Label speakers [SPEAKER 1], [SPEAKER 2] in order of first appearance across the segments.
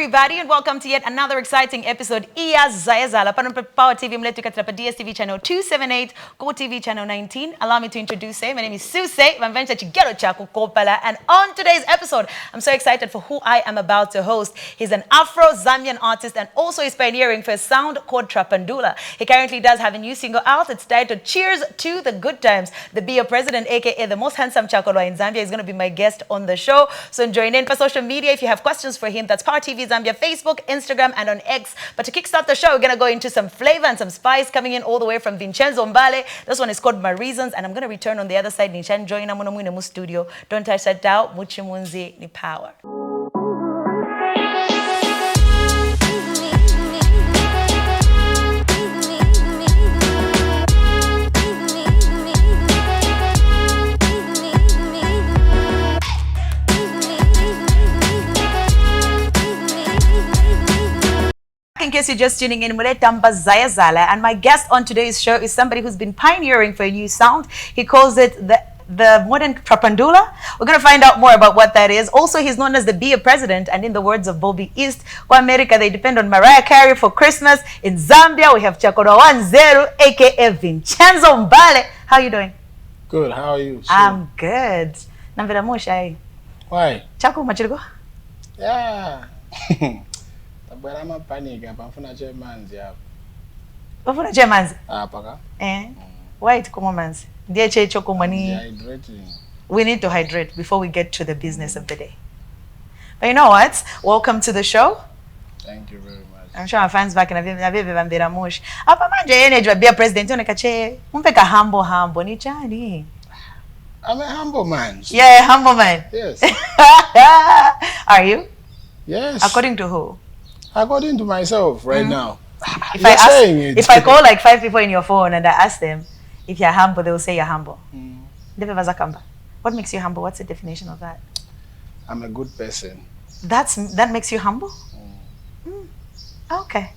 [SPEAKER 1] everybody, and welcome to yet another exciting episode. Za Ye Zahala, Power TV, DStv channel 278, GOtv channel 19. Allow me to introduce him. My name is Suecey, and on today's episode, I'm so excited for who I am about to host. He's an Afro-Zambian artist and also is pioneering for a sound called Trapandula. He currently does have a new single out. It's titled Cheers to the Good Times. The Be a President, aka the most handsome Chakolwa in Zambia, is going to be my guest on the show. So join in for social media if you have questions for him. That's Power TV Zambia, Facebook, Instagram, and on X. But to kickstart the show, we're going to go into some flavor and some spice coming in all the way from Vinchenzo M'bale. This one is called My Reasons, and I'm going to return on the other side. Nishan join in the studio. Don't touch that down. Muchimunzi ni power. In case you're just tuning in, Za Ye Zahala, and my guest on today's show is somebody who's been pioneering for a new sound. He calls it the modern Trapandula. We're going to find out more about what that is. Also, he's known as the Be a President, and in the words of Bobby East, for America, they depend on Mariah Carey for Christmas. In Zambia, we have Chakolwa 10, aka Vinchenzo M'bale. How are you doing?
[SPEAKER 2] Good. How are you?
[SPEAKER 1] I'm good.
[SPEAKER 2] Why?
[SPEAKER 1] Chako machirigo?
[SPEAKER 2] Yeah. But I'm a panic. I'm going to Germans.
[SPEAKER 1] Wafuna Germans?
[SPEAKER 2] Paka.
[SPEAKER 1] Why it come man's?
[SPEAKER 2] Hydrating.
[SPEAKER 1] We need to hydrate before we get to the business of the day. But you know what? Welcome to the show.
[SPEAKER 2] Thank you very much.
[SPEAKER 1] I'm sure our fans back in Avivambira Mush. Apa manje energy be a president on kache. Umpeka humble ni chani.
[SPEAKER 2] I'm a humble man.
[SPEAKER 1] Yeah, humble man.
[SPEAKER 2] Yes.
[SPEAKER 1] Are you?
[SPEAKER 2] Yes.
[SPEAKER 1] According to who? According
[SPEAKER 2] to myself right now.
[SPEAKER 1] If I call like 5 people in your phone and I ask them if you're humble, they will say you're humble. What makes you humble? What's the definition of that?
[SPEAKER 2] I'm a good person.
[SPEAKER 1] That makes you humble? Okay.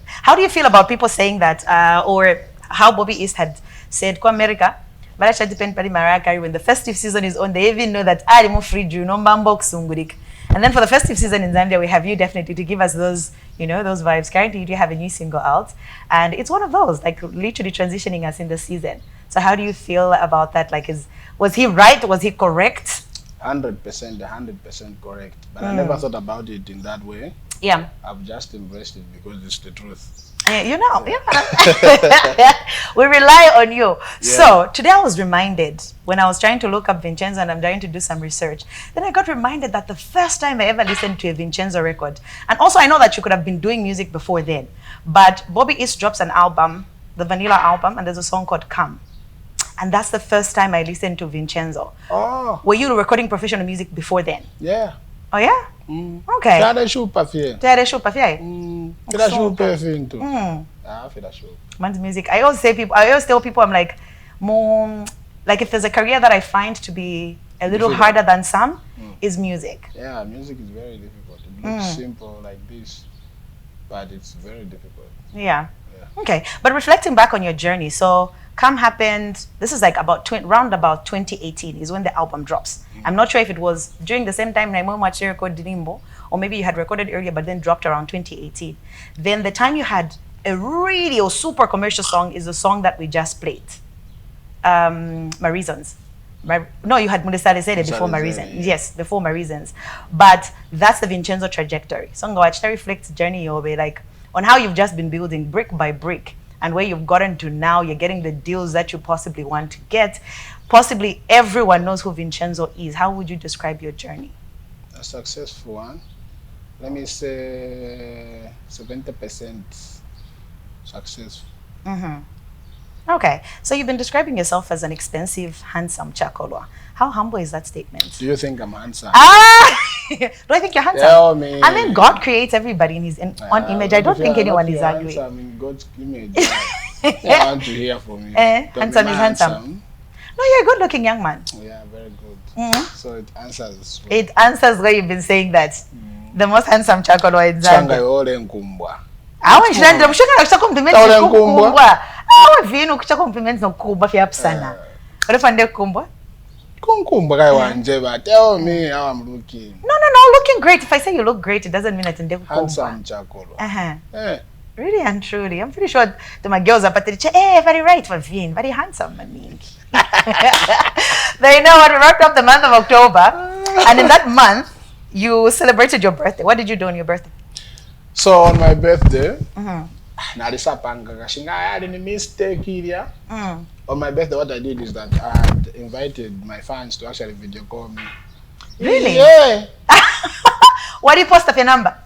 [SPEAKER 1] How do you feel about people saying that, or how Bobby East had said, "Ko America, but I should depend on Mariah Carey when the festive season is on. They even know that I am free, you know, mambo kusungurika." And then for the festive season in Zambia, we have you definitely to give us those, you know, those vibes. Currently, you do have a new single out, and it's one of those, like literally transitioning us in the season. So how do you feel about that? Like, was he right? Was he correct?
[SPEAKER 2] 100% correct. But I never thought about it in that way.
[SPEAKER 1] Yeah.
[SPEAKER 2] I've just embraced it because it's the truth.
[SPEAKER 1] You know, we rely on you. Yeah. So today I was reminded when I was trying to look up Vincenzo and I'm trying to do some research. Then I got reminded that the first time I ever listened to a Vincenzo record, and also I know that you could have been doing music before then, but Bobby East drops an album, the Vanilla album, and there's a song called Come. And that's the first time I listened to Vincenzo.
[SPEAKER 2] Oh.
[SPEAKER 1] Were you recording professional music before then?
[SPEAKER 2] Yeah.
[SPEAKER 1] Oh yeah? Okay. Man's music. I always tell people, I'm like, more like if there's a career that I find to be a little harder than some, is music.
[SPEAKER 2] Yeah, music is very difficult. It looks simple like this, but it's very difficult.
[SPEAKER 1] Yeah. Okay. But reflecting back on your journey, so Come happened, this is like round about 2018 is when the album drops. I'm not sure if it was during the same time Naimo Machi recorded Nimbo, or maybe you had recorded earlier but then dropped around 2018. Then the time you had a really or super commercial song is the song that we just played. My Reasons. No, you had Mundesare said it before My Reasons. Yeah. Yes, before My Reasons. But that's the Vincenzo trajectory. So that reflects journey you'll be like on how you've just been building brick by brick. And where you've gotten to now, you're getting the deals that you possibly want to get. Possibly everyone knows who Vincenzo is. How would you describe your journey?
[SPEAKER 2] A successful one. Let me say 70% successful.
[SPEAKER 1] Okay, so you've been describing yourself as an expensive, handsome Chakolwa. How humble is that statement?
[SPEAKER 2] Do you think I'm handsome?
[SPEAKER 1] Do I think you're handsome?
[SPEAKER 2] Tell me.
[SPEAKER 1] I mean, God creates everybody in his own image. I don't think anyone is ugly.
[SPEAKER 2] Handsome in God's image. I want to hear from you.
[SPEAKER 1] Handsome is handsome. No, you're a good-looking young man.
[SPEAKER 2] Yeah, very good. So it answers.
[SPEAKER 1] It answers why you've been saying that. The most handsome Chakolwa in Zambia.
[SPEAKER 2] Tell me how I'm looking.
[SPEAKER 1] No, looking great. If I say you look great, it doesn't mean it's in the
[SPEAKER 2] Handsome Chakolo.
[SPEAKER 1] Really and truly. I'm pretty sure to my girls are very right for Vin, very handsome, I mean. They know what we wrapped up the month of October. And in that month, you celebrated your birthday. What did you do on your birthday?
[SPEAKER 2] So on my birthday, I had a mistake here. On my birthday, what I did is that I had invited my fans to actually video call me.
[SPEAKER 1] Really?
[SPEAKER 2] Yeah.
[SPEAKER 1] What do you post up your number?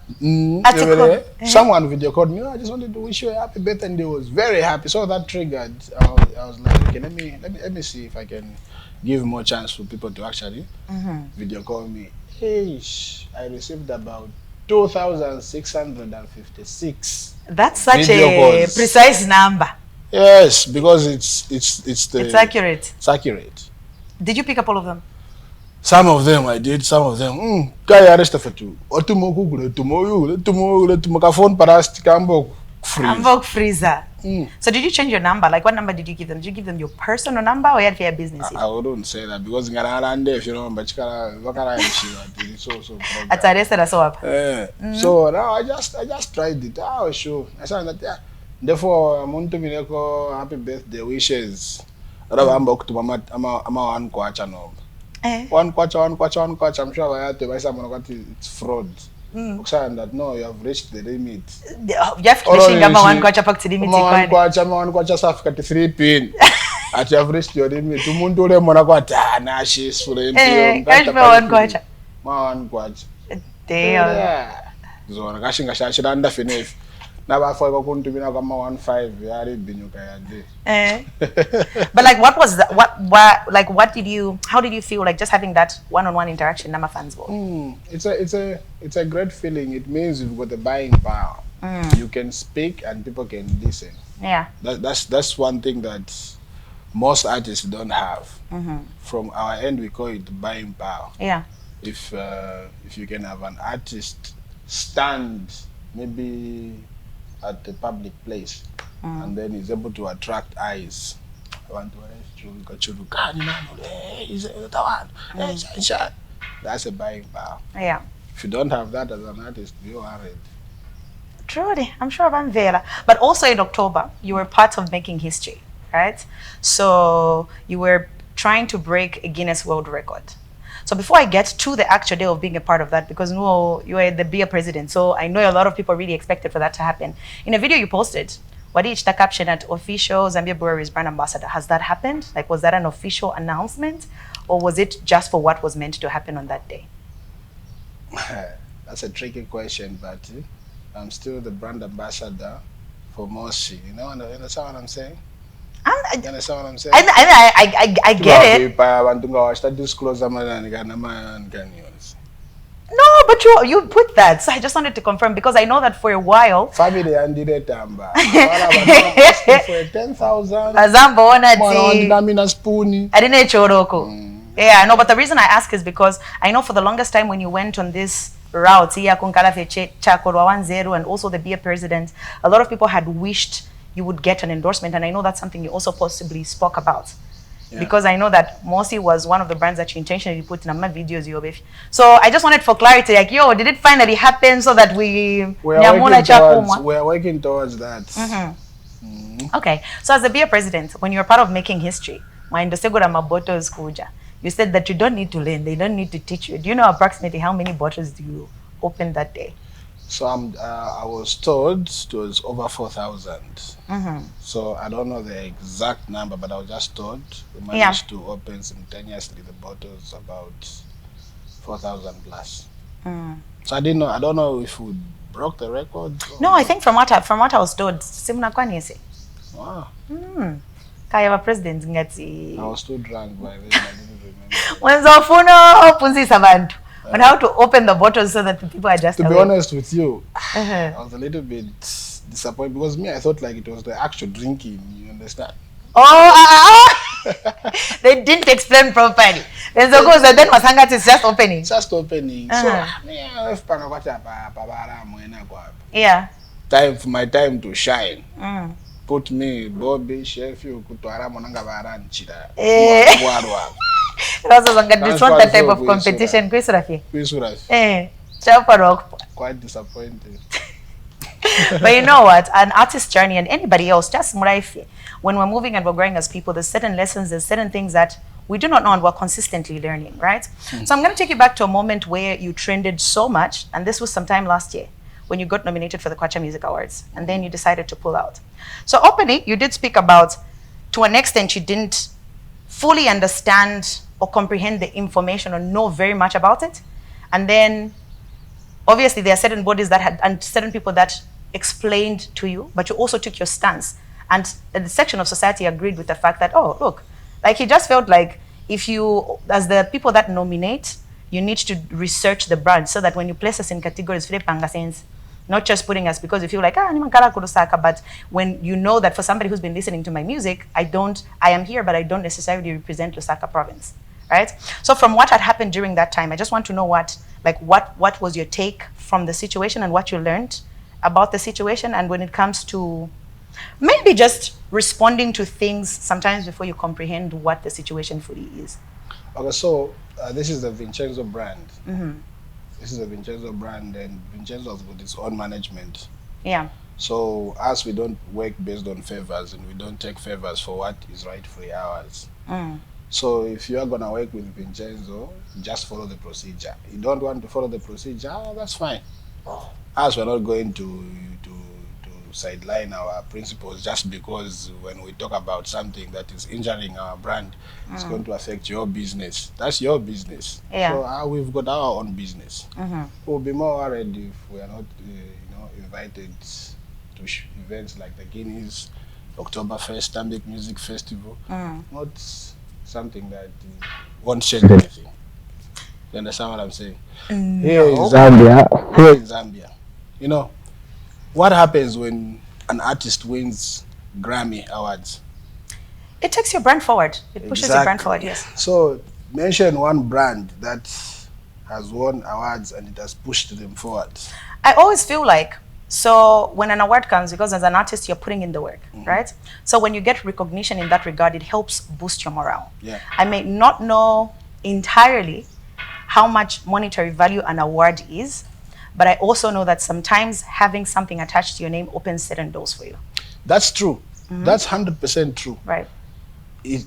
[SPEAKER 2] Someone video called me. I just wanted to wish you a happy birthday, and they was very happy. So that triggered. I was like, okay, let me see if I can give more chance for people to actually video call me. Hey, I received about 2,656.
[SPEAKER 1] That's such a precise number.
[SPEAKER 2] Yes, because it's
[SPEAKER 1] accurate.
[SPEAKER 2] It's accurate.
[SPEAKER 1] Did you pick up all of them?
[SPEAKER 2] Some of them I did. Some of them. Kaya arrest for two. Tomorrow, phone parasti
[SPEAKER 1] freezer. So did you change your number? Like, what number did you give them? Did you give them your personal number or you had for your business?
[SPEAKER 2] I wouldn't say that because if you know, but it's also
[SPEAKER 1] at arrested as well.
[SPEAKER 2] So now I just tried it. I was sure. I said that therefore I'm on to me happy birthday wishes. I'm back to Mama one Kwacha no. One Kwacha. I'm sure I had to buy someone got it's fraud. Saying that no, you have reached the limit.
[SPEAKER 1] You have to one Kwacha back to the limit.
[SPEAKER 2] One Kwacha Africa 3 pin. At you have reached your limit. To Mundole Monaguata, she's for the
[SPEAKER 1] one Kwacha.
[SPEAKER 2] One Kwacha.
[SPEAKER 1] Damn.
[SPEAKER 2] So I'm gashing a shash under finish. Now I forgot to be now 1.5.
[SPEAKER 1] But like, what was that? What did you? How did you feel like just having that one-on-one interaction? Nama fans
[SPEAKER 2] It's a great feeling. It means you've got the buying power. You can speak and people can listen.
[SPEAKER 1] Yeah.
[SPEAKER 2] That's one thing that most artists don't have. From our end, we call it buying power.
[SPEAKER 1] Yeah.
[SPEAKER 2] If you can have an artist stand maybe at a public place and then he's able to attract eyes. I want to that's a buying power.
[SPEAKER 1] Yeah.
[SPEAKER 2] If you don't have that as an artist, you are it.
[SPEAKER 1] Truly, I'm sure I'm Vela. But also in October, you were part of making history, right? So you were trying to break a Guinness World Record. So before I get to the actual day of being a part of that, because no, you are the beer president, so I know a lot of people really expected for that to happen. In a video you posted, what did the caption at official Zambia Breweries brand ambassador? Has that happened? Like, was that an official announcement, or was it just for what was meant to happen on that day?
[SPEAKER 2] That's a tricky question, but I'm still the brand ambassador for Mosi. You know, understand what I'm saying? You understand what I'm saying?
[SPEAKER 1] I get it. No, but you put that. So I just wanted to confirm because I know that for a while.
[SPEAKER 2] Family and the tamba. For 10,000.
[SPEAKER 1] Yeah, no, but the reason I ask is because I know for the longest time when you went on this route, and also the beer president, a lot of people had wished you would get an endorsement, and I know that's something you also possibly spoke about. Yeah. Because I know that Mosi was one of the brands that you intentionally put in my videos. So I just wanted for clarity, like, yo, did it finally happen so that we are
[SPEAKER 2] working towards that.
[SPEAKER 1] Okay, so as the beer president, when you're part of making history, you said that you don't need to learn, they don't need to teach you. Do you know approximately how many bottles do you open that day?
[SPEAKER 2] So I was told it was over 4,000. So I don't know the exact number, but I was just told we managed to open simultaneously the bottles about 4,000 plus. So I don't know if we broke the record.
[SPEAKER 1] No, I think from what I was told,
[SPEAKER 2] wow.
[SPEAKER 1] Kaya president
[SPEAKER 2] I was too drunk by then. I didn't remember.
[SPEAKER 1] On how to open the bottles so that the people are just
[SPEAKER 2] to be honest with you, I was a little bit disappointed because I thought like it was the actual drinking, you understand?
[SPEAKER 1] They didn't explain properly. And so then it's just opening.
[SPEAKER 2] Just opening.
[SPEAKER 1] Yeah.
[SPEAKER 2] My time to shine. Put me, Bobby, Chef, you could
[SPEAKER 1] It's not that type of competition.
[SPEAKER 2] Quite disappointed.
[SPEAKER 1] But you know what? An artist's journey and anybody else, just muraifi. When we're moving and we're growing as people, there's certain lessons, there's certain things that we do not know and we're consistently learning, right? So I'm going to take you back to a moment where you trended so much, and this was sometime last year when you got nominated for the Kwacha Music Awards, and then you decided to pull out. So openly, you did speak about, to an extent, you didn't fully understand or comprehend the information or know very much about it. And then, obviously, there are certain bodies that had, and certain people that explained to you, but you also took your stance. And the section of society agreed with the fact that, oh, look, like he just felt like if you, as the people that nominate, you need to research the brand so that when you place us in categories, not just putting us because you feel like, but when you know that for somebody who's been listening to my music, I am here, but I don't necessarily represent Lusaka province, right? So from what had happened during that time, I just want to know what was your take from the situation and what you learned about the situation, and when it comes to maybe just responding to things sometimes before you comprehend what the situation fully is.
[SPEAKER 2] Okay, so this is the Vincenzo brand. This is a Vincenzo brand, and Vincenzo has got its own management.
[SPEAKER 1] Yeah.
[SPEAKER 2] So us, we don't work based on favors, and we don't take favors for what is right for ours. So if you are gonna work with Vincenzo, just follow the procedure. You don't want to follow the procedure, that's fine. Us, we're not going to sideline our principles just because when we talk about something that is injuring our brand, it's going to affect your business. That's your business.
[SPEAKER 1] Yeah.
[SPEAKER 2] So we've got our own business. We'll be more worried if we are not, invited to events like the Guinness, Oktoberfest, Tambik Music Festival. Not something that won't change anything. You understand what I'm saying? Here in Zambia, you know, what happens when an artist wins Grammy Awards?
[SPEAKER 1] It takes your brand forward. It pushes your brand forward, yes.
[SPEAKER 2] So mention one brand that has won awards and it has pushed them forward.
[SPEAKER 1] I always feel like, so when an award comes, because as an artist, you're putting in the work, right? So when you get recognition in that regard, it helps boost your morale.
[SPEAKER 2] Yeah.
[SPEAKER 1] I may not know entirely how much monetary value an award is, but I also know that sometimes having something attached to your name opens certain doors for you.
[SPEAKER 2] That's true. That's 100% true.
[SPEAKER 1] Right.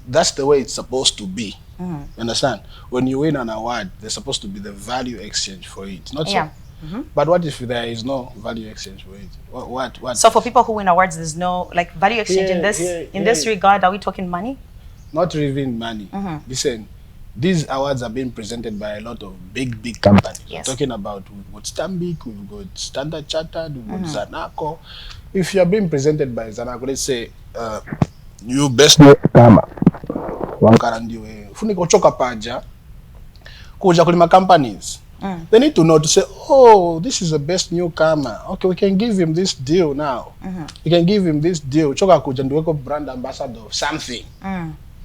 [SPEAKER 2] That's the way it's supposed to be. You understand? When you win an award, there's supposed to be the value exchange for it. Not so. But what if there is no value exchange for it? What?
[SPEAKER 1] So for people who win awards, there's no like value exchange in this regard. Are we talking money?
[SPEAKER 2] Not even money. Listen, these awards are being presented by a lot of big companies.
[SPEAKER 1] Yes.
[SPEAKER 2] We're talking about, we've got Stambik, we've got Standard Chartered, we've got Zanako. If you're being presented by Zanako, let's say, new best kama wankarandiwe funiko choka paja kuja kulima companies. They need to know to say, oh, this is the best newcomer. Okay, we can give him this deal now. We can give him this deal. Choka kuja ndiweko brand ambassador of something.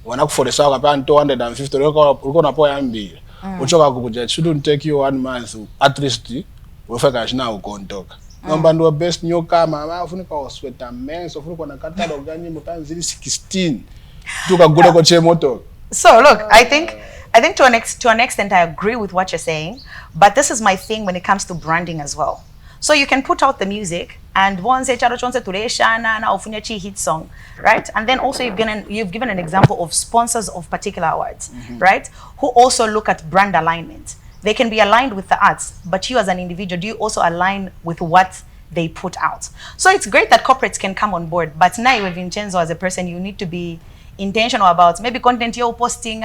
[SPEAKER 2] Wanakuforesa wakapana 250 uko napo yambili. Uchoka kuja, it shouldn't take you 1 month at least ufika shina ukontoka. Nomba ndo best newcomer, ufunika osweta menso, ufunika na catalog gani mutanzili 16. Tuka gude ko chemoto.
[SPEAKER 1] So look, I think to an extent I agree with what you're saying, but this is my thing when it comes to branding as well. So you can put out the music and one say charo chonse tuleshana na ufunya chi hit song, right? And then also you've given an example of sponsors of particular awards, right? Who also look at brand alignment. They can be aligned with the arts, but you as an individual, do you also align with what they put out? So it's great that corporates can come on board, but now with Vincenzo as a person, you need to be intentional about maybe content you're posting,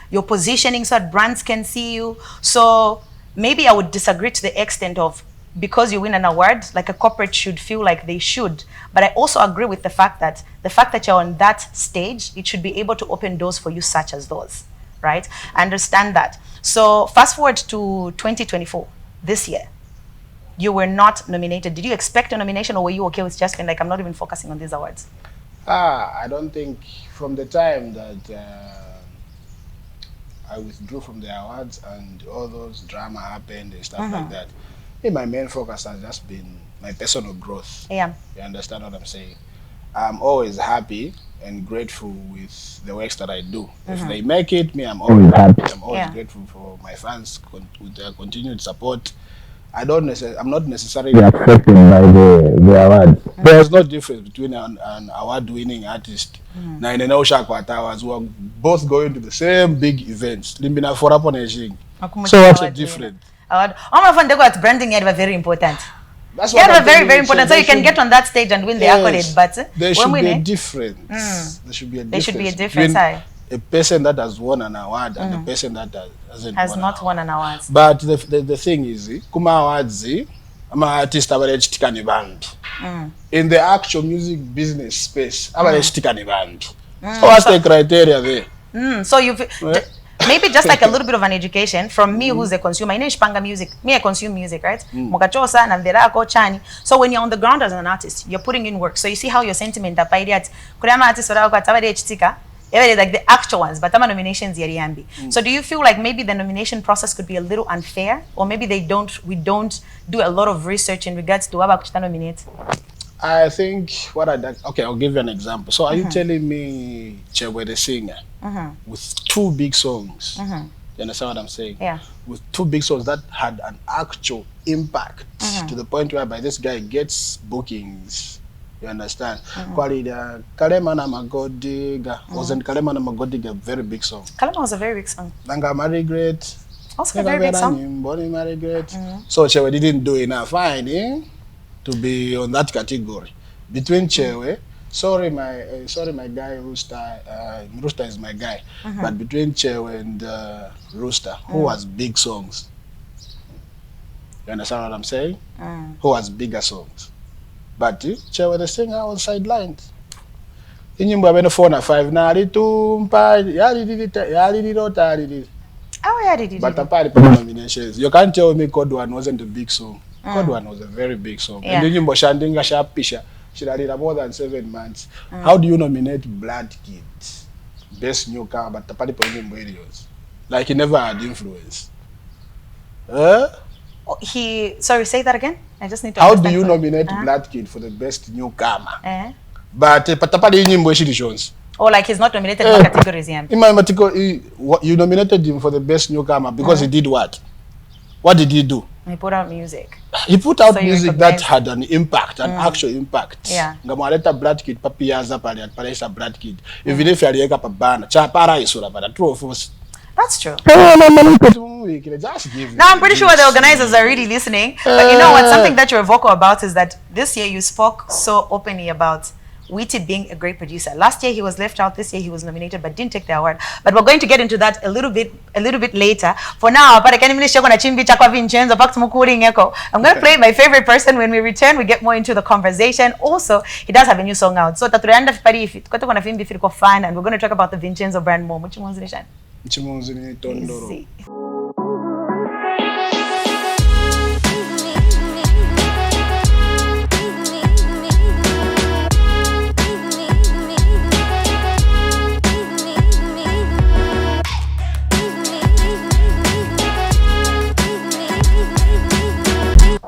[SPEAKER 1] your positioning so that brands can see you. So maybe I would disagree to the extent of because you win an award, like a corporate should feel like they should. But I also agree with the fact that you're on that stage, it should be able to open doors for you such as those, right? I understand that. So fast forward to 2024, this year, you were not nominated. Did you expect a nomination or were you okay with just being like, I'm not even focusing on these awards?
[SPEAKER 2] I don't think from the time that I withdrew from the awards and all those drama happened and stuff like that, my main focus has just been my personal growth.
[SPEAKER 1] Yeah.
[SPEAKER 2] You understand what I'm saying? I'm always happy and grateful with the works that I do. If they make it, me, I'm always happy. I'm always grateful for my fans with their continued support. I'm not necessarily affected by the awards. There's no difference between an award-winning artist na Inaosha Kwata who are both going to the same big events. Limbina for So what's the difference?
[SPEAKER 1] Award. Branding is very important.
[SPEAKER 2] That's
[SPEAKER 1] very important. So you can get on that stage and win the accolade, but
[SPEAKER 2] there should be a difference. There should be a difference.
[SPEAKER 1] There should be a difference.
[SPEAKER 2] A person that has won an award and a person that has
[SPEAKER 1] not won an award.
[SPEAKER 2] But the thing is, kuma awards, I'm an artist average tikani band. In the actual music business space, average tikani band. So what's the criteria there?
[SPEAKER 1] So you've maybe just like a little bit of an education from me, who's a consumer. I know Shpanga music. Me, I consume music, right? Mukachosa, Namverako, Chani. So when you're on the ground as an artist, you're putting in work. So you see how your sentiment up at Kurama artist like the actual ones, but I'm nominations yariambi. So do you feel like maybe the nomination process could be a little unfair, or maybe we don't do a lot of research in regards to what to nominate?
[SPEAKER 2] I think okay, I'll give you an example. So are you telling me Chewe the singer with 2 big songs? You understand what I'm saying?
[SPEAKER 1] Yeah.
[SPEAKER 2] With 2 big songs that had an actual impact to the point whereby this guy gets bookings. You understand? Kalema na Magodiga wasn't Kalema na Magodiga a very big song?
[SPEAKER 1] Kalema was a very big song.
[SPEAKER 2] Nanga Marigret.
[SPEAKER 1] Also a very big song.
[SPEAKER 2] Body Marigret. So Chewe didn't do enough, to be on that category. Between Chewe, sorry my guy Rooster, Rooster is my guy, but between Chewe and Rooster, who has big songs? You understand what I'm saying? Who has bigger songs? But Chewe the singer was sidelined. Inyimbo abene 4 na 5 na alitumpa yalididota. But apart from nominations, you can't tell me Code One wasn't a big song. Code One was a very big song. And then Inyimbo Shandinga Sharpisha, she did more than 7 months. How do you nominate Blood Kids? Best newcomer, but apart from Inyimbo videos, like he never had influence.
[SPEAKER 1] Sorry, say that again. I just need to.
[SPEAKER 2] How do you nominate Blood Kid for the best newcomer? But patapali Inyimbo Shidishons.
[SPEAKER 1] Or like he's not nominated in categories, yeah.
[SPEAKER 2] You nominated him for the best newcomer because he did what? What did he do?
[SPEAKER 1] He put out music.
[SPEAKER 2] He put out music that had an impact, an actual impact.
[SPEAKER 1] Yeah.
[SPEAKER 2] Ngamaleta Blood Kid papiaza pale at Palesa Blood Kid. Even if you are pabana, cha para isura para true or false.
[SPEAKER 1] That's true.
[SPEAKER 2] Just give
[SPEAKER 1] now I'm pretty sure the organizers are really listening. But you know what? Something that you're vocal about is that this year you spoke so openly about Witty being a great producer. Last year he was left out. This year he was nominated but didn't take the award. But we're going to get into that a little bit later. For now, I'm going to play my favorite person. When we return, we get more into the conversation. Also, he does have a new song out. So taturianda fun, and we're going to talk about the Vincenzo brand more. Easy.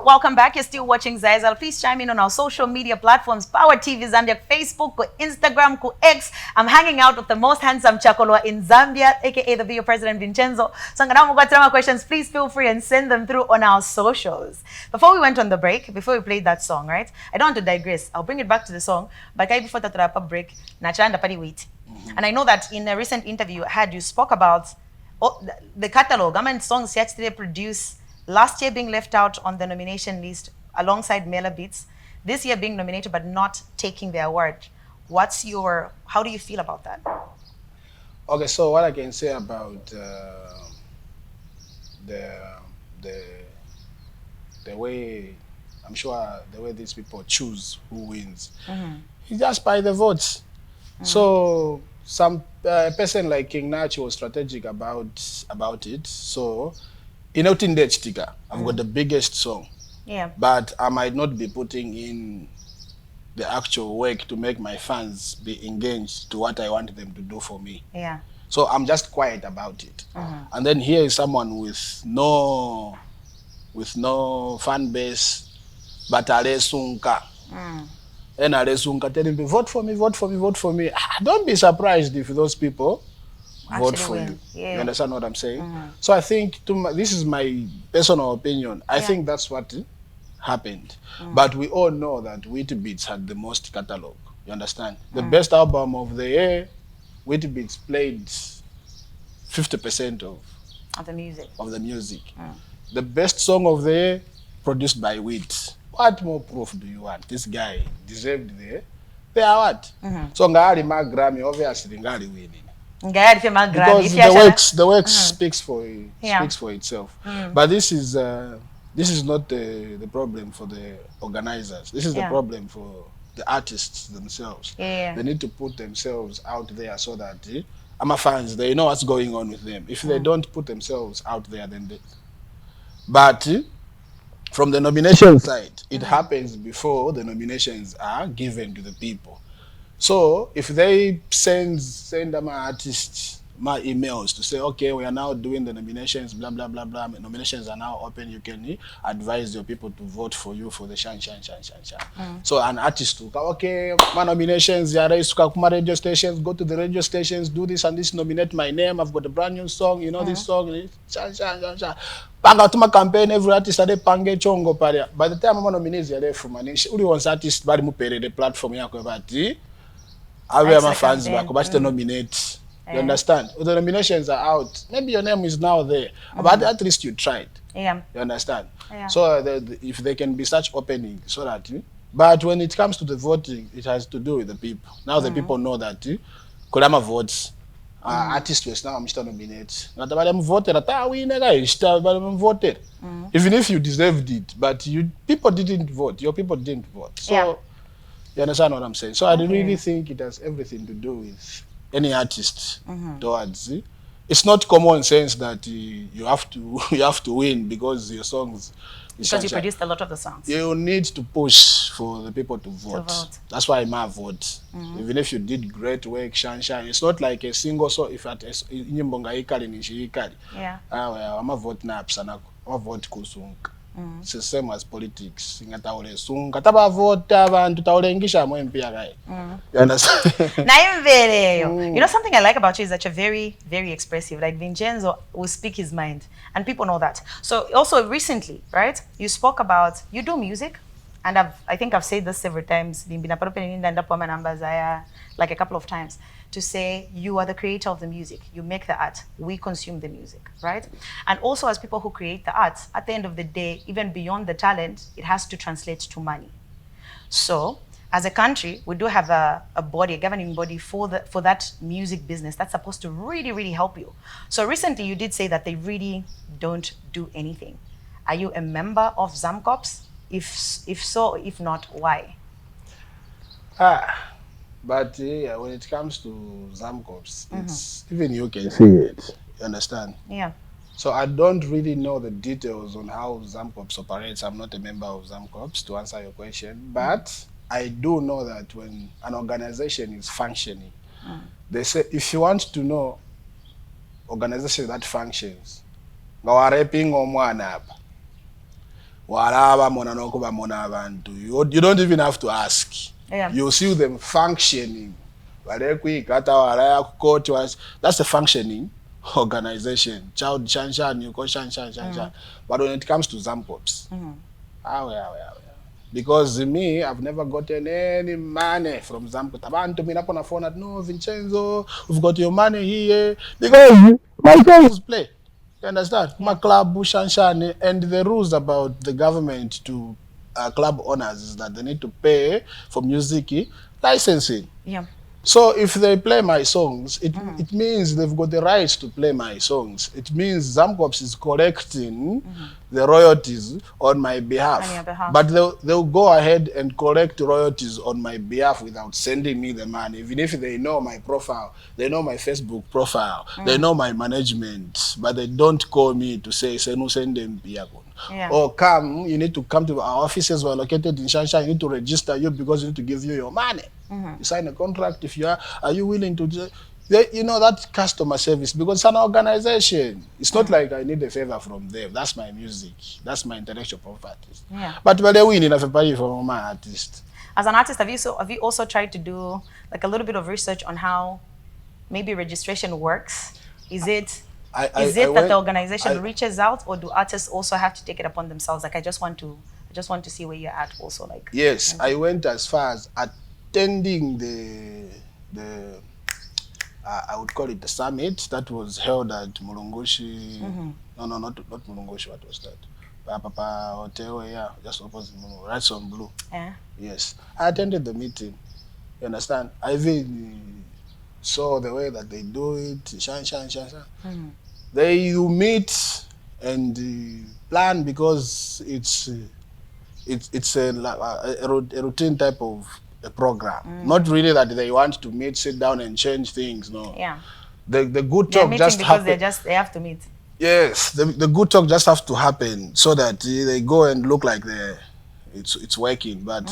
[SPEAKER 1] Welcome back. You're still watching Za Ye Zahala. Please chime in on our social media platforms, Power TV Zambia, Facebook, Instagram, X. I'm hanging out with the most handsome chakolwa in Zambia, aka the video president Vincenzo. So I'm going to questions. Please feel free and send them through on our socials. Before we went on the break, before we played that song, right? I don't want to digress. I'll bring it back to the song. But before that wrap up break, and I know that in a recent interview I had, you spoke about the catalog. I mean, songs you actually produce. Last year being left out on the nomination list alongside Mela Beats. This year being nominated but not taking the award. How do you feel about that?
[SPEAKER 2] Okay, so what I can say about the way, I'm sure the way these people choose who wins, it's just by the votes. So some person like King Nachi was strategic about it. So I've got the biggest song.
[SPEAKER 1] Yeah.
[SPEAKER 2] But I might not be putting in the actual work to make my fans be engaged to what I want them to do for me.
[SPEAKER 1] Yeah.
[SPEAKER 2] So I'm just quiet about it. And then here is someone with no fan base, but ale sunka. And Sunka telling me, vote for me, vote for me, vote for me. Don't be surprised if those people vote
[SPEAKER 1] Actually
[SPEAKER 2] for
[SPEAKER 1] win.
[SPEAKER 2] you.
[SPEAKER 1] Yeah.
[SPEAKER 2] You understand what I'm saying? So I think, this is my personal opinion, I think that's what happened. But we all know that Wheatbeats had the most catalog. You understand? The best album of the year, Wheatbeats played 50%
[SPEAKER 1] Of the music.
[SPEAKER 2] of the music. The best song of the year, produced by Wheat. What more proof do you want? This guy deserved the award. So Ngali ma Grammy, obviously Ngali winning. Because the works speaks for itself. But this is not the problem for the organizers. This is the problem for the artists themselves. They need to put themselves out there so that fans, they know what's going on with them. If they don't put themselves out there, then they... But from the nomination side, it happens before the nominations are given to the people. So if they send my artists my emails to say, okay, we are now doing the nominations, blah blah blah blah. Nominations are now open. You can advise your people to vote for you for the shan. So an artist will go, okay, my nominations are raised to my radio stations. Go to the radio stations, do this and this, nominate my name. I've got a brand new song. You know this song. Shan. Pang out my campaign. Every artist ade pange chongo paria. By the time I'm nominees, you're there for money. Uli wants artist bari mu pere the platform yako bati. I wear my fans back, but to nominate. You understand? The nominations are out. Maybe your name is now there, but at least you tried.
[SPEAKER 1] Yeah.
[SPEAKER 2] You understand?
[SPEAKER 1] Yeah.
[SPEAKER 2] So if there can be such opening, so that. But when it comes to the voting, it has to do with the people. Now the people know that. Kulama votes. Artists was now Mr. Nominate. Not about them voted. Voted. Even if you deserved it, but people didn't vote. Your people didn't vote. So. You understand what I'm saying? So I really think it has everything to do with any artist towards. It's not common sense that you have to win because your songs.
[SPEAKER 1] Because you produced a lot of the songs.
[SPEAKER 2] You need to push for the people to vote. That's why I might vote. Even if you did great work, shine. It's not like a single song. If at I'm a vote naps and I'm a vote kusung. It's the same as politics. You understand?
[SPEAKER 1] You know, something I like about you is that you're very, very expressive. Like Vincenzo will speak his mind, and people know that. So also recently, right? You spoke about you do music, and I think I've said this several times. Like a couple of times, to say you are the creator of the music. You make the art. We consume the music, right? And also as people who create the art, at the end of the day, even beyond the talent, it has to translate to money. So as a country, we do have a body, a governing body for that music business that's supposed to really, really help you. So recently you did say that they really don't do anything. Are you a member of Zamcops? If so, if not, why?
[SPEAKER 2] But when it comes to Zamcops, it's even you can see it. You understand?
[SPEAKER 1] Yeah.
[SPEAKER 2] So I don't really know the details on how Zamcops operates. I'm not a member of Zamcops to answer your question, but I do know that when an organization is functioning, they say if you want to know organization that functions, you don't even have to ask.
[SPEAKER 1] Yeah.
[SPEAKER 2] You see them functioning. That's a functioning organization. But when it comes to Zamcops, because me, I've never gotten any money from Zamcops. No, Vincenzo, we've got your money here. Because my songs play. You understand? My club, and the rules about the government to club owners is that they need to pay for music licensing.
[SPEAKER 1] Yeah.
[SPEAKER 2] So if they play my songs, it means they've got the rights to play my songs. It means Zamcops is collecting the royalties on my behalf.
[SPEAKER 1] On your behalf.
[SPEAKER 2] But they'll go ahead and collect royalties on my behalf without sending me the money. Even if they know my profile, they know my Facebook profile, they know my management, but they don't call me to say, send them Biagon.
[SPEAKER 1] Yeah.
[SPEAKER 2] Or you need to come to our offices. We're located in Shansha. You need to register you because we need to give you your money. You sign a contract. If you are you willing to do, you know, that customer service, because it's an organization. It's not like I need a favor from them. That's my music. That's my intellectual property.
[SPEAKER 1] Yeah.
[SPEAKER 2] But they win enough pay for my artist.
[SPEAKER 1] As an artist, have you also tried to do like a little bit of research on how maybe registration works? Is it that the organization reaches out, or do artists also have to take it upon themselves? Like I just want to see where you're at also. Like
[SPEAKER 2] yes, I went as far as attending the I would call it the summit that was held at Mulungushi. No, not Mulungushi. What was that? Papa Hotel, yeah, just opposite Mulungu, Rights on Blue.
[SPEAKER 1] Yeah.
[SPEAKER 2] Yes, I attended the meeting. You understand? I even saw the way that they do it. Shine. You meet and plan because it's a routine type of a program. Not really that they want to meet, sit down and change things. No.
[SPEAKER 1] Yeah.
[SPEAKER 2] The good talk just happen.
[SPEAKER 1] They have to meet.
[SPEAKER 2] Yes, the good talk just have to happen so that they go and look like it's working. But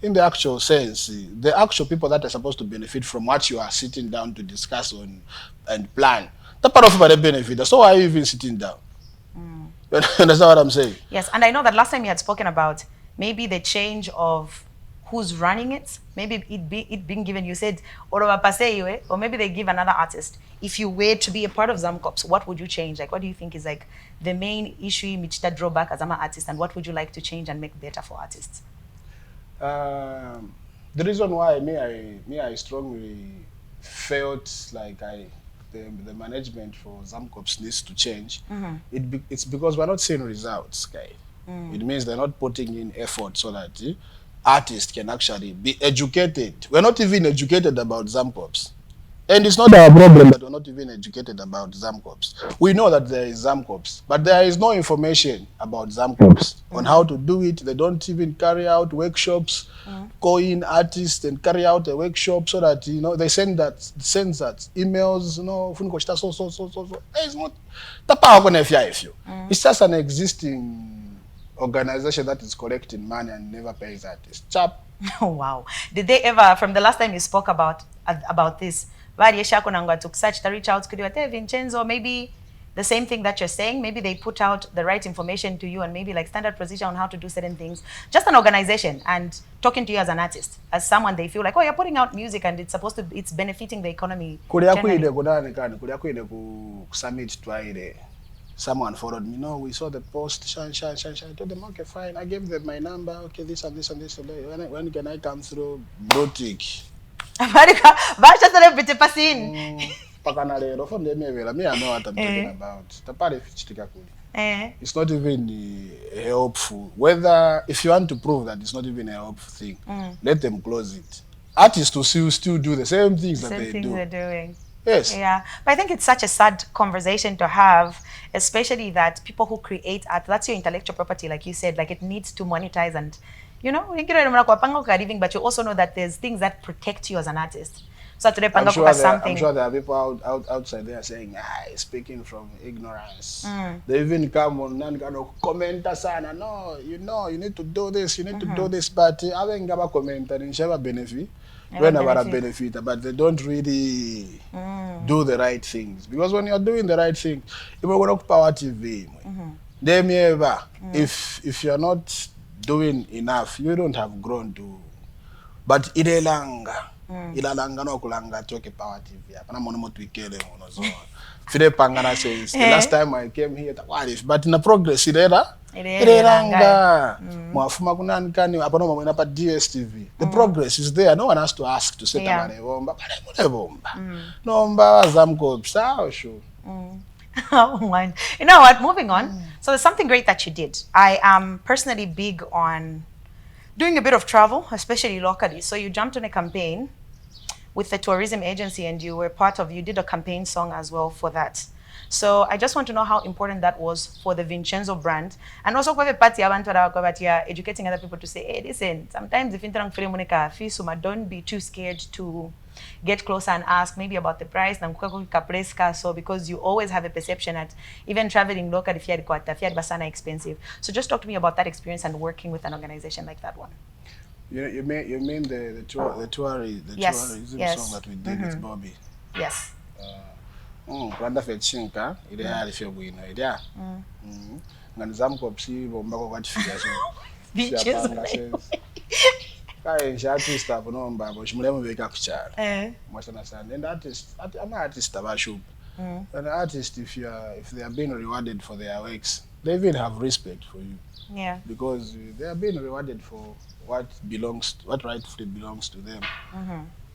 [SPEAKER 2] in the actual sense, the actual people that are supposed to benefit from what you are sitting down to discuss on and plan, the part of the benefit. So why are you even sitting down? You understand what I'm saying?
[SPEAKER 1] Yes, and I know that last time you had spoken about maybe the change of who's running it, maybe it being given, you said, or maybe they give another artist. If you were to be a part of Zamcops, what would you change? Like, what do you think is like the main issue Michita drawback as an artist, and what would you like to change and make better for artists?
[SPEAKER 2] The reason why I strongly felt like the management for Zamcops needs to change. It's because we're not seeing results, guy. It means they're not putting in effort so that artists can actually be educated. We're not even educated about Zamcops. And it's not our problem that we're not even educated about Zamcops. We know that there is Zamcops, but there is no information about Zamcops on how to do it. They don't even carry out workshops, call in artists and carry out a workshop so that, you know, they send that emails, you know, so. It's not the power of it's just an existing organization that is collecting money and never pays artists. Chap.
[SPEAKER 1] Oh, wow. Did they ever, from the last time you spoke about this, took such to reach out, could you tell Vincenzo, maybe the same thing that you're saying, maybe they put out the right information to you and maybe like standard procedure on how to do certain things, just an organization, and talking to you as an artist, as someone they feel like, oh, you're putting out music and it's benefiting the economy.
[SPEAKER 2] Someone followed me. No, we saw the post. Shine. I told them, okay, fine. I gave them my number. Okay, this and this. When can I come through? Boutique.
[SPEAKER 1] I know what I'm talking
[SPEAKER 2] about. It's not even helpful. Whether, if you want to prove that it's not even a helpful thing, let them close it. Artists will still do the same things that they do.
[SPEAKER 1] They're doing.
[SPEAKER 2] Yes.
[SPEAKER 1] Yeah. But I think it's such a sad conversation to have, especially that people who create art, that's your intellectual property, like you said, like it needs to monetize and, you know, but you also know that there's things that protect you as an artist. So today, I'm sure
[SPEAKER 2] there are people outside there saying, speaking from ignorance. They even come on and comment, no, you know, you need to do this, you need to do this, but I think about comment and share benefit. Whenever a benefit, but they don't really do the right things. Because when you're doing the right thing, if we're going to Power TV, if you're not doing enough, you don't have grown to. But ilalanga no kulanga toke Power TV. Apana mono twikele mono zo. Fide pangana says the last time I came here, but in the progress irelanga mwafuma kunankani apano mamwe napa DStv. The progress is there. No one has to ask to set up bomba. Nomba Zamcops. Sure.
[SPEAKER 1] Oh, you know what? Moving on. So there's something great that you did. I am personally big on doing a bit of travel, especially locally. So you jumped on a campaign with the tourism agency, and you did a campaign song as well for that. So I just want to know how important that was for the Vincenzo brand, and also for the party educating other people to say, hey, listen, sometimes if you're don't be too scared to get closer and ask maybe about the price, so because you always have a perception that even traveling local if you're expensive. So just talk to me about that experience and working with an organization like that one.
[SPEAKER 2] You mean the tourism song that we did with Bobby?
[SPEAKER 1] Yes.
[SPEAKER 2] Rwanda fechinka ile hali fyo bwino ile ngani Zamcops bomba kwa kwatifika so
[SPEAKER 1] Vinchezo
[SPEAKER 2] Kai artist abonomba bo shimulemu beka kuchara. Must understand. And I'm an artist abashup. An artist, if they are being rewarded for their works, they even have respect for you.
[SPEAKER 1] Yeah.
[SPEAKER 2] Because they are being rewarded for what rightfully belongs to them.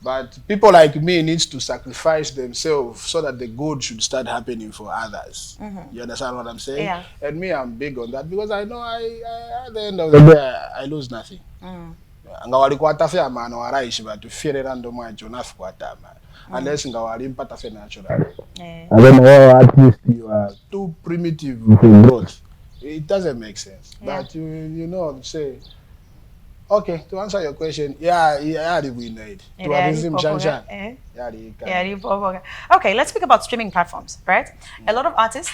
[SPEAKER 2] But people like me needs to sacrifice themselves so that the good should start happening for others. You understand what I'm saying?
[SPEAKER 1] Yeah.
[SPEAKER 2] And me, I'm big on that because I know I at the end of the day I lose nothing. Ngawali kwatafe amano waraishi batu fere rando mwacho nafi kwatama. Unless ngawali mpata fe natural. I don't know, at least you are too primitive for growth. It doesn't make sense. Yeah. But you know, say, okay, to answer your question, yeah, we need to have him shanshan.
[SPEAKER 1] Okay, let's speak about streaming platforms, right? A lot of artists,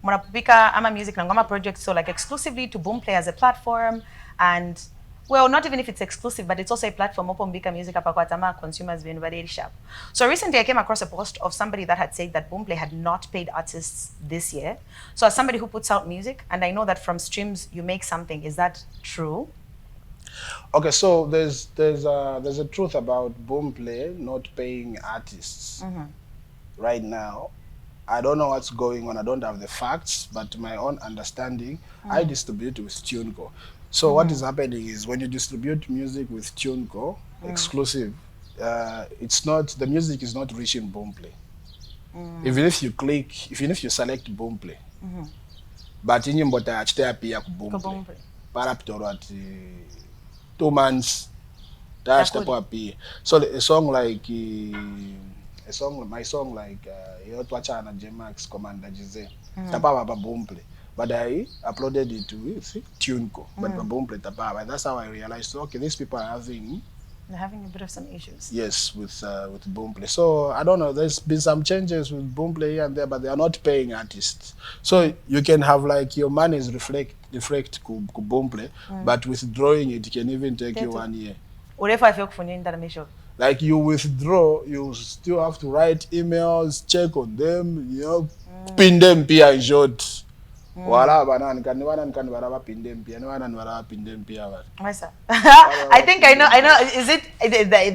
[SPEAKER 1] Murapika, Ama Music, Nangoma projects, so like exclusively to Boomplay as a platform, and well, not even if it's exclusive, but it's also a platform open Bika Music Apakwatama consumers being very sharp. So recently I came across a post of somebody that had said that Boomplay had not paid artists this year. So as somebody who puts out music, and I know that from streams you make something, is that true?
[SPEAKER 2] Okay, so there's a truth about Boomplay not paying artists right now. I don't know what's going on. I don't have the facts, but to my own understanding, I distribute with TuneCo. So what is happening is when you distribute music with TuneCo, exclusive, the music is not reaching Boomplay. Even if you select Boomplay, but in your bota achite Boomplay, paraptoro at 2 months, that's the appear. So a song like my song like Kwacha and J-Max Commander Jize, Tapaba Boomplay. But I uploaded it to TuneCo, but Boomplay Tapaba. And that's how I realized, okay, these people are having
[SPEAKER 1] a bit of some issues.
[SPEAKER 2] Yes, with Boomplay. So I don't know. There's been some changes with Boomplay here and there, but they are not paying artists. So you can have like your monies reflect to Boomplay, but withdrawing it can even take you 1 year. Like you withdraw, you still have to write emails, check on them, you know, pin them pia in short. I
[SPEAKER 1] think I know. Is it?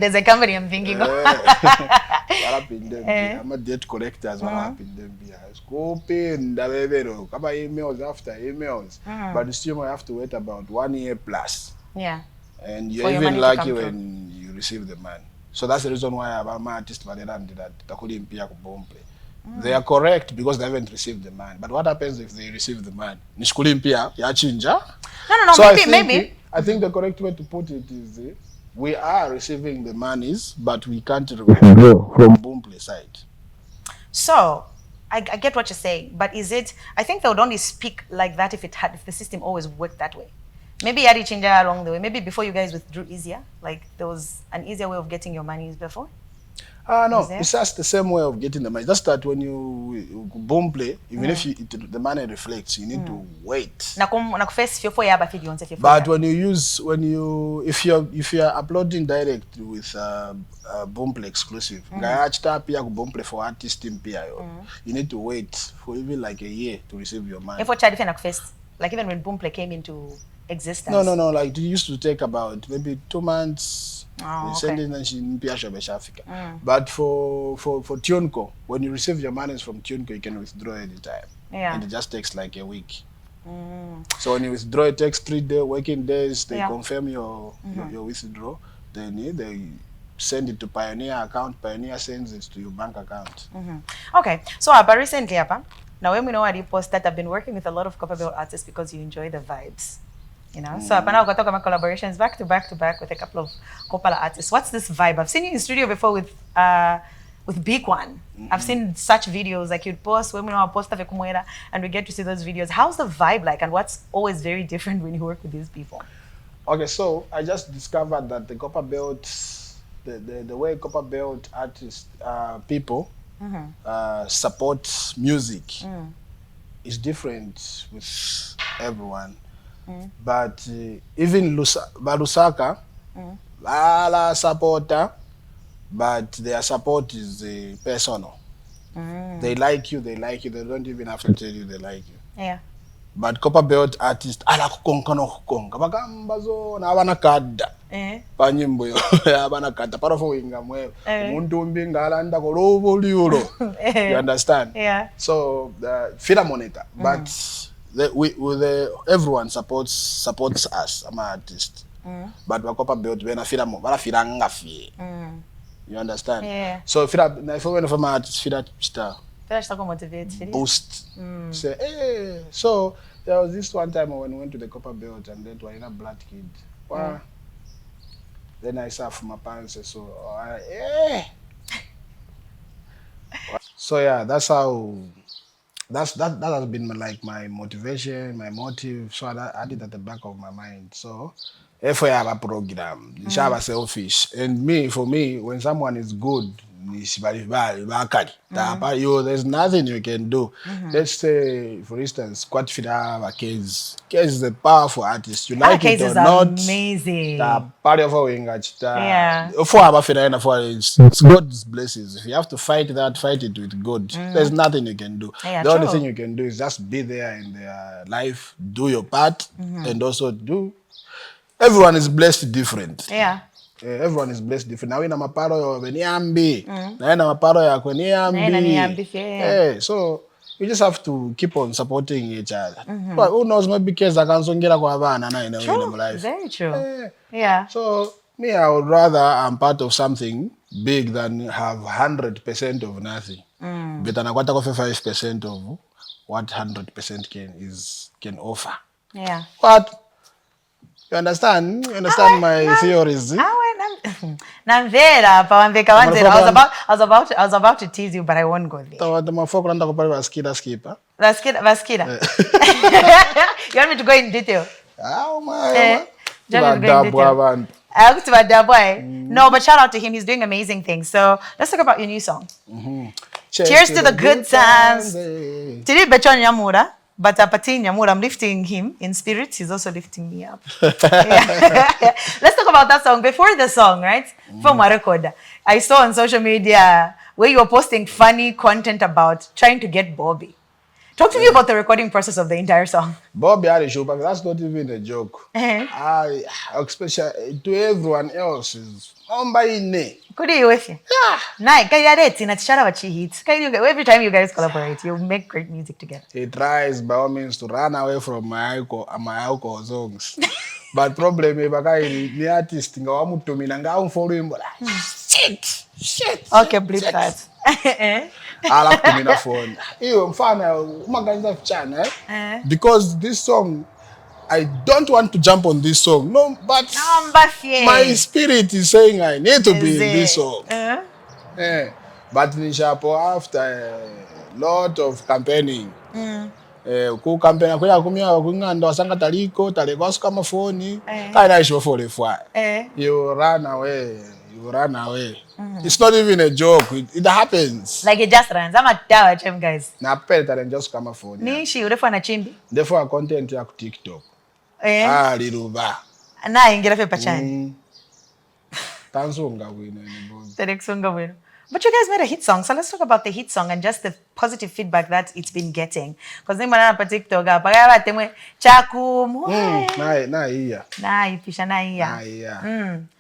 [SPEAKER 1] There's a company I'm thinking of.
[SPEAKER 2] I'm a debt collector as well. Scoping emails after emails, but still I have to wait about 1 year plus.
[SPEAKER 1] Yeah.
[SPEAKER 2] And you're even lucky when you receive the money. So that's the reason why I'm an artist, but they are correct because they haven't received the money. But what happens if they receive the money? No.
[SPEAKER 1] So maybe.
[SPEAKER 2] I think the correct way to put it is we are receiving the monies, but we can't withdraw from Boomplay side.
[SPEAKER 1] So I get what you're saying, but is it? I think they would only speak like that if the system always worked that way. Maybe you had to change along the way. Maybe before you guys withdrew easier, like there was an easier way of getting your monies before.
[SPEAKER 2] No, it's just the same way of getting the money. Just that when you Boomplay, even if the money reflects, you need to wait. But if you're uploading direct with Boomplay exclusive, Boomplay for artist in PIO, you need to wait for even like a year to receive your money.
[SPEAKER 1] Like even when Boomplay came into existence.
[SPEAKER 2] No. Like it used to take about maybe 2 months.
[SPEAKER 1] Okay.
[SPEAKER 2] But for TuneCo, when you receive your monies from TuneCo, you can withdraw anytime.
[SPEAKER 1] Yeah.
[SPEAKER 2] And it just takes like a week. So when you withdraw, it takes 3 working days. They confirm your withdrawal. Then they send it to Pioneer account. Pioneer sends it to your bank account.
[SPEAKER 1] Okay. So recently, now when we know what you post that I've been working with a lot of Copperbelt artists because you enjoy the vibes. You know, so I've got about collaborations back to back with a couple of Kopala artists. What's this vibe? I've seen you in studio before with Big One. I've seen such videos like you'd post when we know post and we get to see those videos. How's the vibe like, and what's always very different when you work with these people?
[SPEAKER 2] Okay, so I just discovered that the Copperbelt, the way Copperbelt artists people support music is different with everyone. But even Lusaka, la supporter, but their support is personal. They like you, they don't even have to tell you they like you.
[SPEAKER 1] Yeah.
[SPEAKER 2] but Copperbelt artist ala kukonka no kukonka bakamba zona abana kada panyimbo yo abana kada parofo winga mwe umuntu umbinga alanda ko lobo liulo you understand so fila monitor but everyone supports us I'm an artist but Copperbelt bena fila mo bala fila ngafi you understand so fila na if when from artist fila star boost. Say, hey. So there was this one time when we went to the Copperbelt and then to a blood kid. Wow. Then I saw from my parents. So, hey. So yeah, that's how. That has been my motivation, my motive. So I had it at the back of my mind. So if I have a program, it's selfish. And for me, when someone is good, there's nothing you can do. Let's say, for instance, Kwacha Case. Case is a powerful artist. You like it or not?
[SPEAKER 1] Amazing.
[SPEAKER 2] Part of our it's God's blessings. If you have to fight that, fight it with God. There's nothing you can do. The only thing you can do is just be there in their life, do your part, and also do. Everyone is blessed different. Everyone is blessed different. Now in maparo yo beniambi. Na ina maparo ya kuniambi. So you just have to keep on supporting each other. But who knows, maybe kids are kansongera kwa bana na in life.
[SPEAKER 1] Very true.
[SPEAKER 2] So me, I would rather I'm part of something big than have 100% of nothing. But anakwata kwa 5% of what 100% can offer. But you understand? You understand my theories? I
[SPEAKER 1] was about to tease you, but I won't go there.
[SPEAKER 2] You want me
[SPEAKER 1] to go in detail? No, but shout out to him. He's doing amazing things. So let's talk about your new song. Cheers to the good times. Today, Bechon Yamura. But Apati Nyamura, I'm lifting him in spirit. He's also lifting me up. Let's talk about that song. Before the song, right? From my record, I saw on social media where you were posting funny content about trying to get Bobby. Talk to me about the recording process of the entire song.
[SPEAKER 2] Bobby had a show, but that's not even a joke. I especially to everyone else is
[SPEAKER 1] could you with you? Every time you guys collaborate, you make great music together.
[SPEAKER 2] He tries by all means to run away from my alcohol songs. But problem is the artist shit.
[SPEAKER 1] Okay, bleep that.
[SPEAKER 2] I like to be na phone. Because this song, I don't want to jump on this song. No, but my spirit is saying I need to be in this song. But Nishapo, after a lot of campaigning, ku campaign kuya kumia kungando asanga taliko talegos kama phone kana isho for you run away. It's not even a joke. It happens.
[SPEAKER 1] Like it just runs. I'm a tower chem guys.
[SPEAKER 2] Na peta then just kama phone.
[SPEAKER 1] Nishi urefu na chimbi.
[SPEAKER 2] Therefore content ya ku TikTok. Liruba.
[SPEAKER 1] Na ingira fe pachani.
[SPEAKER 2] Tansunga wino ni boy.
[SPEAKER 1] Tereksunga wino. But you guys made a hit song, so let's talk about the hit song and just the positive feedback that it's been getting. Because then man on TikTok, pagaya temwe chakum.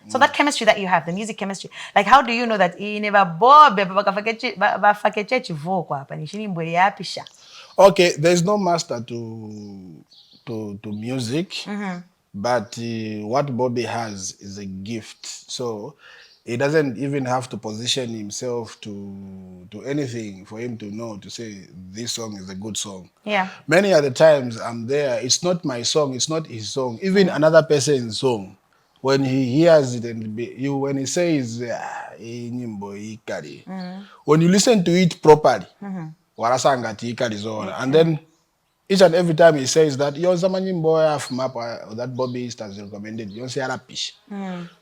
[SPEAKER 1] So that chemistry that you have, the music chemistry, like how do you know that he never
[SPEAKER 2] Okay, there's no master to music, but what Bobby has is a gift. So he doesn't even have to position himself to anything for him to know, to say this song is a good song. Many other times I'm there, it's not my song, it's not his song, even another person's song. When he hears it and when he says, when you listen to it properly, and then each and every time he says that, that Bobby East has recommended,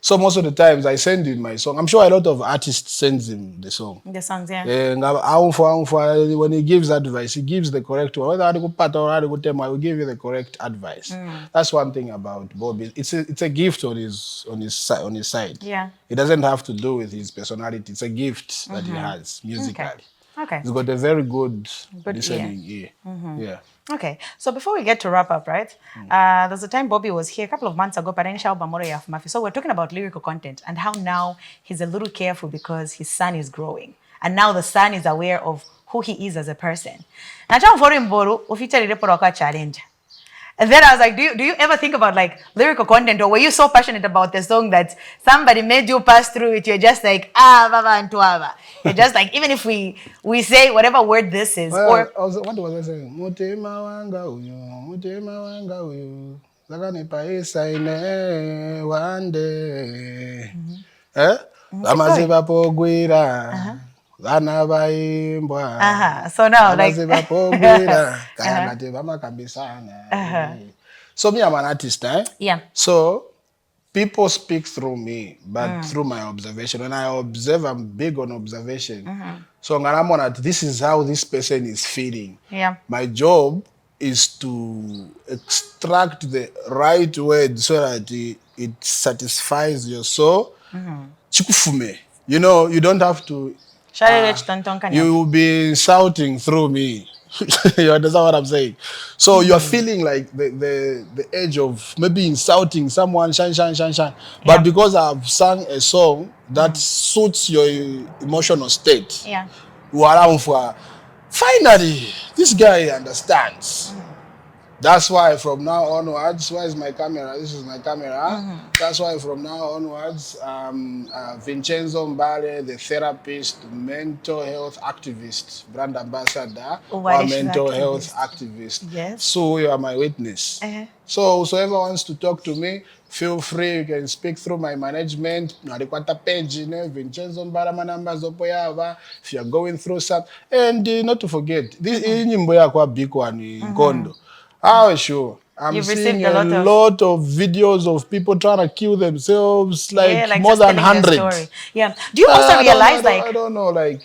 [SPEAKER 2] so most of the times I send him my song. I'm sure a lot of artists sends him the song.
[SPEAKER 1] The songs,
[SPEAKER 2] When he gives advice, he gives the correct one. Whether I will give you the correct advice. That's one thing about Bobby. It's a gift on his side. It doesn't have to do with his personality. It's a gift that he has musically.
[SPEAKER 1] Okay.
[SPEAKER 2] He's got a very good listening
[SPEAKER 1] ear.
[SPEAKER 2] ear. Yeah.
[SPEAKER 1] Okay, so before we get to wrap up, right? There's a time Bobby was here a couple of months ago, so we're talking about lyrical content and how now he's a little careful because his son is growing. And now the son is aware of who he is as a person. Now, challenge. And then I was like, do you ever think about like lyrical content, or were you so passionate about the song that somebody made you pass through it? You're just like, baba and tuava. You're just like, even if we say whatever word this is,
[SPEAKER 2] Well,
[SPEAKER 1] or
[SPEAKER 2] what was I saying? Mutima wanga uyu, zakani paisa ine wande. Amaziba pogwira, vana vaimbwa.
[SPEAKER 1] So now like,
[SPEAKER 2] Amaziba pogwira, kaya ngati vamakambisana. So me, I'm an artist, eh?
[SPEAKER 1] yeah.
[SPEAKER 2] So people speak through me, but through my observation. When I observe, I'm big on observation. So ngaramona, this is how this person is feeling.
[SPEAKER 1] Yeah.
[SPEAKER 2] My job is to extract the right word so that it satisfies your soul. Chikufume. You know, you don't have to. You will be shouting through me. You understand what I'm saying? So you're feeling like the edge of maybe insulting someone, shine. But because I've sung a song that suits your emotional state, finally, this guy understands. That's why from now onwards, where is my camera? This is my camera. That's why from now onwards, Vinchenzo M'bale, the therapist, mental health activist, brand ambassador, or mental health activist.
[SPEAKER 1] Yes.
[SPEAKER 2] So you are my witness. So whoever wants to talk to me, feel free. You can speak through my management. Vinchenzo M'bale, my numbers if you're going through something. And not to forget, this is a big one in Kondo. Oh, sure. I'm seeing a lot of videos of people trying to kill themselves, like more than 100.
[SPEAKER 1] Yeah. Do you also realize,
[SPEAKER 2] I don't know, like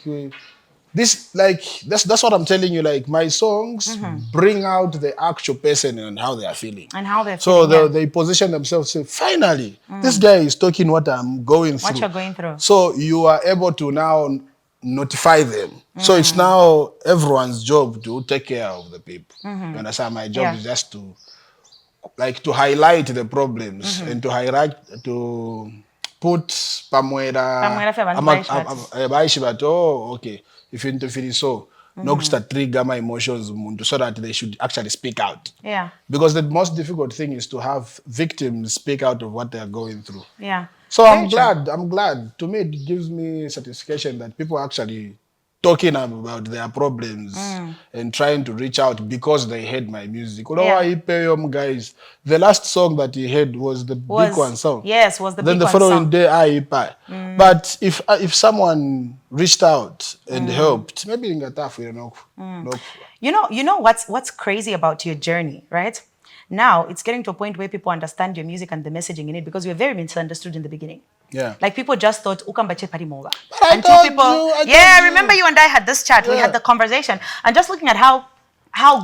[SPEAKER 2] this, like that's what I'm telling you. Like my songs bring out the actual person and how they are feeling.
[SPEAKER 1] And how they're
[SPEAKER 2] feeling.
[SPEAKER 1] So
[SPEAKER 2] they position themselves. Say, finally, this guy is talking what I'm going through.
[SPEAKER 1] What you're going through.
[SPEAKER 2] So you are able to now notify them. So it's now everyone's job to take care of the people. You understand? My job is just to highlight the problems and to put okay, if you feel so, not to trigger my emotions so that they should actually speak out.
[SPEAKER 1] Yeah.
[SPEAKER 2] Because the most difficult thing is to have victims speak out of what they are going through.
[SPEAKER 1] Yeah.
[SPEAKER 2] So I'm glad. To me, it gives me satisfaction that people are actually talking about their problems and trying to reach out because they heard my music. Guys, the last song that he heard was the big one song.
[SPEAKER 1] Yes, was the
[SPEAKER 2] then
[SPEAKER 1] big
[SPEAKER 2] the following day, But if someone reached out and helped, maybe in Gatafu,
[SPEAKER 1] You know what's crazy about your journey, right? Now it's getting to a point where people understand your music and the messaging in it, because we were very misunderstood in the beginning.
[SPEAKER 2] Yeah.
[SPEAKER 1] Like people just thought Ukambache Parimova.
[SPEAKER 2] And
[SPEAKER 1] remember you and I had this chat, we had the conversation, and just looking at how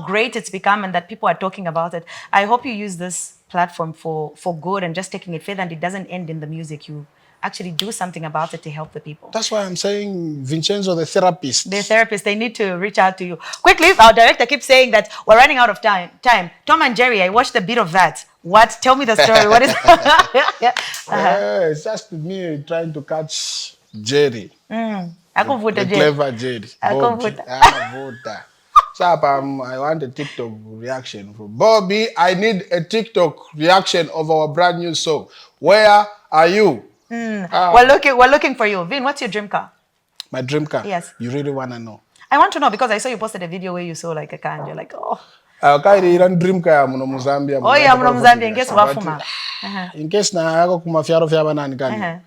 [SPEAKER 1] great it's become and that people are talking about it. I hope you use this platform for good and just taking it further, and it doesn't end in the music. You actually do something about it to help the people.
[SPEAKER 2] That's why I'm saying Vincenzo, the therapist.
[SPEAKER 1] The therapist, they need to reach out to you. Quickly, our director keeps saying that we're running out of time. Tom and Jerry, I watched a bit of that. What? Tell me the story. What is
[SPEAKER 2] It's just me trying to catch Jerry.
[SPEAKER 1] The
[SPEAKER 2] clever Jerry. So I want a TikTok reaction from Bobby. I need a TikTok reaction of our brand new song. Where are you?
[SPEAKER 1] We're looking for you. Vin, what's your dream car?
[SPEAKER 2] My dream car?
[SPEAKER 1] Yes.
[SPEAKER 2] You really want to know?
[SPEAKER 1] I want to know because I saw you posted a video where you saw like a car and you're like, oh.
[SPEAKER 2] Dream car muno Zambia.
[SPEAKER 1] Oh yeah, muno Zambia in case wafuma.
[SPEAKER 2] In case na yako kumafiaro fya banani kani.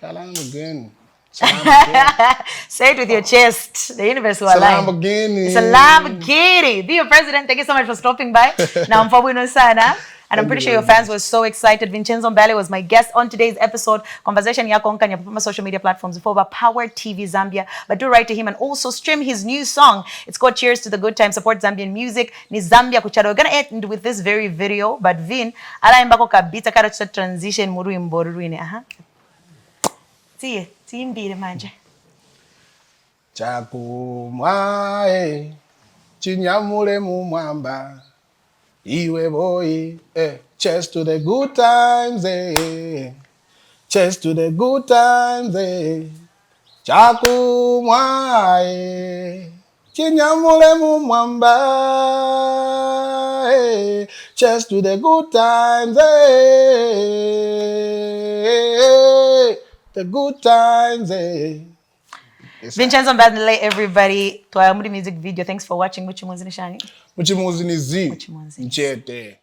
[SPEAKER 2] Kalangu again.
[SPEAKER 1] Say it with your chest. The universe will align.
[SPEAKER 2] Lamborghini.
[SPEAKER 1] It's a Lamborghini. Dear President, thank you so much for stopping by. Now I'm Fabuino Sana. And I'm pretty sure your fans were so excited. Vinchenzo M'bale was my guest on today's episode. Conversation yako on kanya social media platforms for Power TV Zambia. But do write to him and also stream his new song. It's called Cheers to the Good Time. Support Zambian music. Ni Zambia kuchado. We're gonna end with this very video. But Vin, ala imbako kabita kara tuta transition muru imboru ruine. See you. See you manje.
[SPEAKER 2] chakumwa chinyamule mumwamba iwe boy cheers to the good times cheers to the good times chakumwa chinyamule mumwamba cheers to the good times the good times
[SPEAKER 1] Vinchenzo M'bale, everybody. To our music video. Thanks for watching. Muchimuzi ni shani.
[SPEAKER 2] Muchimuzi ni zi. Mchete.